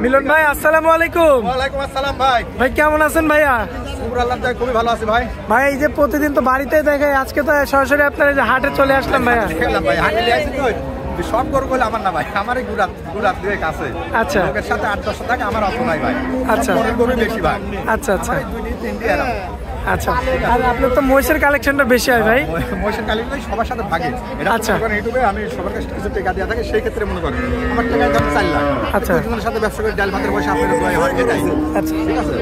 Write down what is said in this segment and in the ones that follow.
মিলন ভাই আসসালামু আলাইকুম। ওয়ালাইকুম আসসালাম ভাই। ভাই কেমন আছেন ভাইয়া? খুবই ভালো আছি ভাই। ভাই এই যে প্রতিদিন তো বাড়িতে দেখাই, আজকে তো সরাসরি আপনার এই যে হাটে চলে আসলাম ভাইয়া। ভাই হাটে আসি তো সব গরু বলে আমার না ভাই, আমারই গুড়াত দিয়ে কাছে। আচ্ছা, লোকের সাথে 8-10 টাকা আমার অত নাই ভাই। আচ্ছা, গরু বেশি ভাই। আচ্ছা আচ্ছা, 2-3টি এরকম। আচ্ছা, আর আপনার তো মহিষের কালেকশনটা বেশি হয় ভাই। মহিষের কালেকশন সবার সাথে ভাগে। আচ্ছা, ইউটিউবে আমি সবার কাছে কিছু টাকা দেওয়া থাকে, সেই ক্ষেত্রে মনে করেন আমার টাকা দাম 4 লাখ। আচ্ছা, দুজনের সাথে ব্যবসা করে ডাল ভাতের পয়সা আপনার হয় এটাই। আচ্ছা, ঠিক আছে,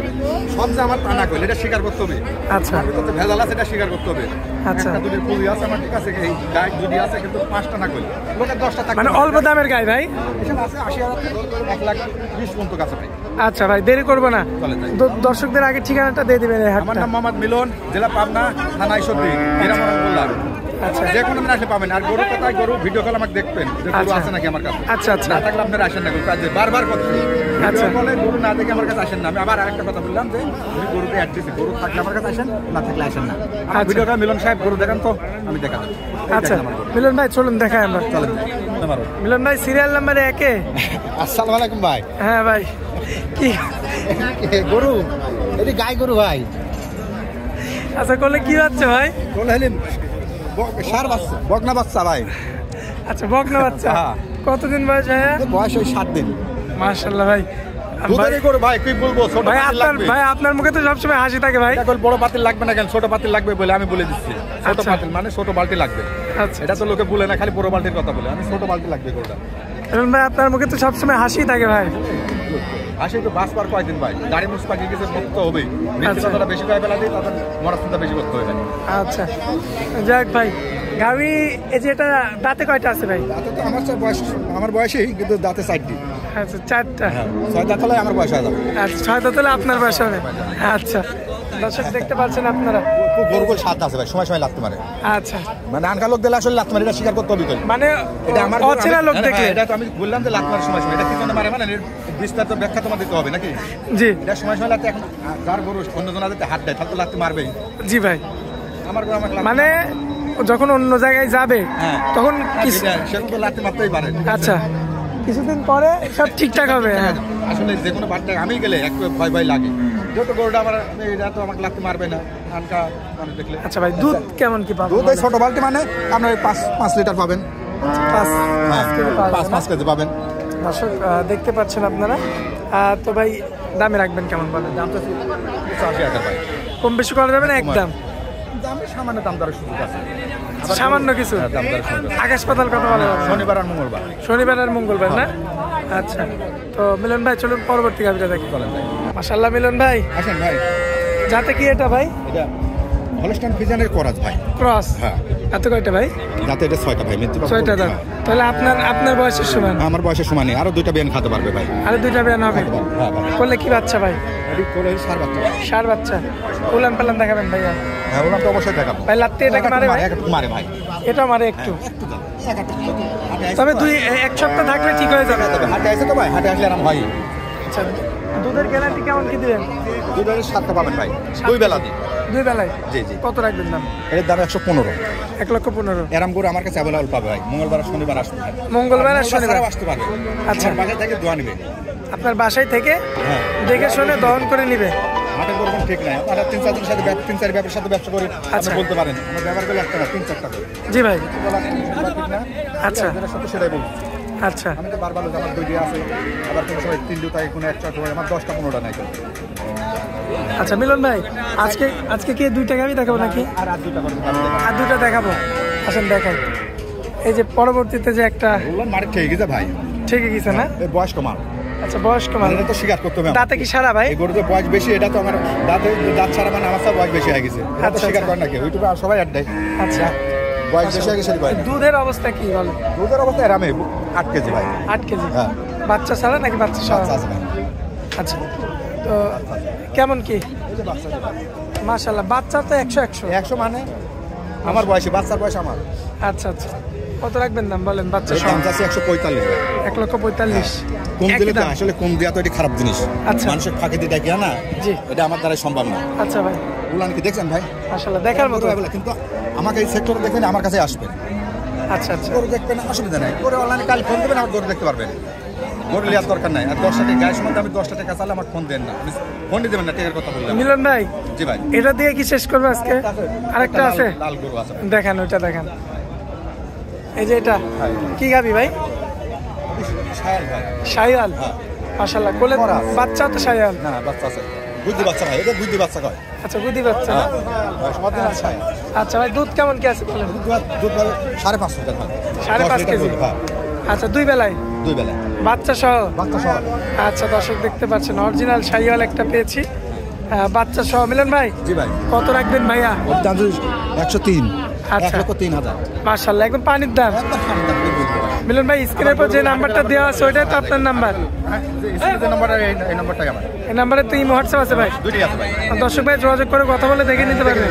সব যে আমার তা না করলে এটা স্বীকার করতে হবে। আচ্ছা, তো ভেজাল আছে এটা স্বীকার করতে হবে। আচ্ছা, একটা দুধের পুলি আছে আমার, ঠিক আছে, এই গায়ে দুধি আছে কিন্তু 5টা না করলে লোকের 10টা থাকে, মানে অল্প দামের গাই ভাই। এসব আছে 80,000 থেকে 1,20,000 পর্যন্ত কাছে ভাই। আচ্ছা ভাই, দেরি করবো না, দর্শকদের আগে ঠিকানাটা দিয়ে দিবেন। আমার নাম মোহাম্মদ মিলন, জেলা পাবনা, থানা ঈশ্বরদী, গ্রাম বললাম। আচ্ছা, যে কোনো দিন আসলে পাবেন। আর গরু কোথায় গরু ভিডিও কল আমাকে দেখবেন যে গরু আছে নাকি আমার কাছে। আচ্ছা আচ্ছা, না থাকলে আপনারা আসেন না, গরু বারবার করতে। আচ্ছা, বলে গরু না দেখে আমার কাছে আসেন না। আমি আবার আরেকটা কথা বললাম যে আমি গরুতে অ্যাড দিচ্ছি, গরু থাকলে আমার কাছে আসেন, না থাকলে আসেন না। ভিডিও কল মিলন সাহেব গরু দেখান তো আমি দেখা দেবো। আচ্ছা মিলন ভাই চলুন দেখাই আমরা। চলেন মিলন ভাই, সিরিয়াল নাম্বার 1 এ। আসসালামু আলাইকুম ভাই। হ্যাঁ ভাই, কি গরু? এটি গাই গরু ভাই। আচ্ছা, করলে কি হচ্ছে ভাই? কোন হলেন সার বাচ্চা, বকনা বাচ্চা ভাই। আচ্ছা, বকনা বাচ্চা। কতদিন বয়স ভাইয়া? বয়স ওই 7 দিন। মাশাআল্লাহ ভাই। দুধেরই গরু ভাই, কি বলবো, ছোট পাতিল লাগবে ভাই আপনার মুখে তো সবসময় হাসি থাকে ভাই। এখন বড় পাতিল লাগবে না কেন, ছোট পাতিল লাগবে বলে আমি বলে দিচ্ছি। ছোট পাতিল মানে ছোট বালতি লাগবে। আচ্ছা, এটা তো লোকে বলে না, খালি বড় বালতির কথা বলে। আমি ছোট বালতি লাগবে গরুটা। এখন ভাই আপনার মুখে তো সবসময় হাসি থাকে ভাই। হাসি তো বাস পার কয়দিন ভাই, গাড়ি মুছ পাখি কিছু করতে হবে। মিথ্যা বেশি করে বেলা দিই, তাদের মরাচিন্তা বেশি করতে হবে। আচ্ছা যাক ভাই, গাভী এই যে এটা দাঁতে কয়টা আছে ভাই? দাঁতে তো আমার বয়সেই, কিন্তু দাঁতে 4টি। আচ্ছা, 4টা। 6 দাঁত হলে আমার বয়স হয়ে যাবে। আচ্ছা, 6 দাঁত হলে আপনার বয়স হবে। আচ্ছা, দর্শক দেখতে পাচ্ছেন আপনারা, গরুগুলো 7 আছে ভাই, সময় লাগতে পারে। আচ্ছা, মানে আনকা লোক দিলে আসলে লাগতে পারে, এটা স্বীকার করতে হবে। মানে এটা আমার অচেনা লোক দেখলে। এটা তো আমি বললাম যে লাগতে পারে সময়। এটা কি জন্য মারে মানে বিস্তারিত ব্যাখ্যা তোমার দিতে হবে নাকি? জি, এটা সময় লাগতে। এখন যার গরু অন্য জনের হাতে হাত দেয়, তাহলে তো লাগতে মারবেই। জি ভাই, আমার গরু আমাকে মানে যখন অন্য জায়গায় যাবে তখন সেরকম তো লাগতে মারতেই পারে। আচ্ছা, কিছুদিন পরে সব ঠিকঠাক হবে। আসলে যে কোনো বাড়িতে আমি গেলে একটু ভয় লাগে, যেহেতু গরুটা আমার, এটা তো আমাকে লাগতে মারবে না। আনকা মানে দেখলে। আচ্ছা ভাই, দুধ কেমন কি পাবেন? দুধ এই ছোট বালতি মানে আপনার 5 লিটার পাবেন। 5 কেজি পাবেন। দর্শক দেখতে পাচ্ছেন আপনারা। তো ভাই দামে রাখবেন কেমন বলেন? দাম তো 80,000 ভাই। কম বেশি করা যাবে না? একদম দামে সামান্য দাম দরের সুযোগ আছে। সামান্য কিছু দাম দরের সুযোগ। আকাশ পাতাল কত বলে? শনিবার আর মঙ্গলবার। শনিবার আর মঙ্গলবার না? আচ্ছা, তো মিলন ভাই চলুন পরবর্তী গাভিটা দেখি। চলেন ভাই। মাশাআল্লাহ মিলন ভাই, আসেন ভাই। যাতে কি এটা ভাই? এটা হলস্টাইন ফ্রিজিয়ানের ক্রস ভাই। ক্রস? হ্যাঁ। এত কয়টা ভাই? যাতে এটা 6টা ভাই। 6টা দাঁত। তাহলে আপনার বয়সের সমান? আমার বয়সের সমানই। আরো 2টা বেন খাতে পারবে ভাই। আরো 2টা বেন হবে? হ্যাঁ ভাই। করলে কি বাচ্চা ভাই? এটি কোলে সার বাচ্চা। সার বাচ্চা। উলান পালান দেখাবেন ভাইয়া? হ্যাঁ, উলান তো অবশ্যই দেখাবো ভাই। লাত্তি এটাকে মারে ভাই? একটু মারে ভাই। এটা মারে একটু। তবে 1 সপ্তাহ থাকলে ঠিক হয়ে যাবে। হাটে আসে তো ভাই, হাটে আসলে আরাম হয়। আচ্ছা, দুধের গ্যারান্টি কেমন কি দিবেন? দুধের 7টা পাবেন ভাই, 2 বেলা দিই। 2 বেলায়? জি জি। কত রাখবেন দাম? এর দাম 115। 1,15,000। এরাম করে আমার কাছে অ্যাভেলেবল পাবে ভাই। মঙ্গলবার আর শনিবার আসবে। মঙ্গলবার আর শনিবার আসতে পারবে। আচ্ছা, বাজার থেকে দোয়া নেবে। আপনার বাসায় থেকে দেখে শুনে দহন করে নিবে। হাটের কোনো ঠিক নাই। আমরা 3-4 জনের সাথে 3-4 ব্যাপারের সাথে ব্যবসা করি। আপনি বলতে পারেন আমরা ব্যবহার করলে একটা না 3-4টা করে। জি ভাই। আচ্ছা, যেটা সত্যি সেটাই বলছি। আচ্ছা, আমি তো বারবার আমার 2 দিয়ে আছে, আবার কোনো সময় 3 দুটাই, কোনো 1 করে আমার 10টা 15টা নাই। আচ্ছা মিলন ভাই, আজকে কি 2টা গাভি দেখাবো নাকি? আর 2টা করে আর 2টা দেখাবো। আসেন দেখাই। এই যে পরবর্তীতে যে একটা মারে ঠিক গেছে ভাই। ঠিক গেছে না? এই বয়স্ক মাল। আচ্ছা, বয়স্ক মাল। এটা তো স্বীকার করতে হবে। দাঁতে কি সারা ভাই? এই গরুতে বয়স বেশি, এটা তো আমার দাঁত ছাড়া মানে আমার বয়স বেশি হয়ে গেছে। এটা স্বীকার করে না কেউ, ইউটিউবে আর সবাই দেয়। আচ্ছা, বয়স বেশি হয়ে গেছে। দুধের অবস্থা কি বলে? দুধের অবস্থা এরামে 8 কেজি ভাই। 8 কেজি? হ্যাঁ। বাচ্চা ছাড়া নাকি বাচ্চা ছাড়া? আচ্ছা, তো কেমন কি? মাশাআল্লাহ, বাচ্চা তো 100 মানে আমার বয়সী, বাচ্চার বয়স আমার। আচ্ছা আচ্ছা, কত রাখবেন দাম বলেন? বাচ্চা দাম আছে 145। 1,45,000। কম দিলে তো আসলে কম দেওয়া তো এটি খারাপ জিনিস। আচ্ছা, মানুষের ফাঁকি দিয়ে দেখি না, জি, এটা আমার দ্বারা সম্ভব না। আচ্ছা ভাই, উলান কি দেখছেন ভাই? মাশাআল্লাহ দেখার মতো। কিন্তু আমাকে এই সেক্টরে দেখবেন, আমার কাছে আসবেন। আচ্ছা আচ্ছা, গরু দেখবেন, অসুবিধা নাই। গরু অনলাইনে কাল ফোন দেবেন, আমার গরু দেখতে পারবেন। গরু লিয়ার দরকার নাই। আর 10টা টাকা গায়ের সম্বন্ধে আমি 10টা টাকা চাইলে আমার ফোন দেন না, ফোন দিতে দেবেন না, টাকার কথা বললাম। মিলন ভাই জি ভাই, এটা দিয়ে কি শেষ করবে আজকে? আরেকটা আছে, লাল গরু আছে, দেখান ওইটা দেখান। এই যে এটা কি গাবি ভাই? শায়াল ভাই। শায়াল, মাশাআল্লাহ। কোলে বাচ্চা তো শায়াল? না বাচ্চা আছে, বুদ্ধি বাচ্চা ভাই, এটা বুদ্ধি বাচ্চা কয়। আচ্ছা, গুদি বাচ্চা না? আচ্ছা ভাই, দুধ কেমন কি আছে বলেন? দুধ 5.5 লিটার ভাই। 5.5 কেজি? আচ্ছা, দুই বেলায়? দুই বেলায় বাচ্চা সহ? বাচ্চা সহ। আচ্ছা, দর্শক দেখতে পাচ্ছেন অরিজিনাল শাহিওয়াল একটা পেয়েছি, বাচ্চা সহ। মিলন ভাই জি ভাই, কত রাখবেন ভাইয়া? 103। আচ্ছা, 1,03,000। মাশাআল্লাহ, একদম পানির দাম। মিলন ভাই, স্ক্রিনের পর যে নাম্বারটা দেওয়া আছে ওইটাই তো আপনার নাম্বার? এই নাম্বারটাই আমার। এই নাম্বারে তো ইমো হোয়াটসঅ্যাপ আছে ভাই? দুইটাই আছে ভাই। দর্শক ভাই যোগাযোগ করে কথা বলে দেখে নিতে পারবেন।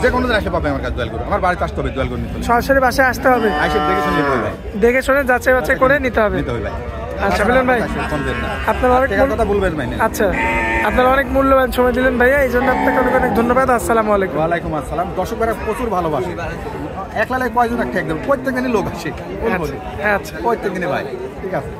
যে কোনো দিন আসলে পাবে আমার কাছে দোয়াল গরু। আমার বাড়িতে আসতে হবে দোয়াল গরু নিতে হলে। সরাসরি বাসায় আসতে হবে? আইসে দেখে শুনে নিতে হবে ভাই। দেখে শুনে যাচাই বাছাই করে নিতে হবে। নিতে হবে ভাই। আচ্ছা মিলন ভাই, ফোন দেন না, আপনার অনেক টাকার কথা বলবেন ভাই না। আচ্ছা, আপনার অনেক মূল্যবান সময় দিলেন ভাইয়া, এই জন্য আপনাকে অনেক অনেক ধন্যবাদ। আসসালামু আলাইকুম। ওয়ালাইকুম আসসালাম। দর্শকরা প্রচুর ভালোবাসে। একলা কয়জন একটা একদম প্রত্যেক দিনই লোক আসে। আচ্ছা প্রত্যেক দিনে ভাই, ঠিক আছে।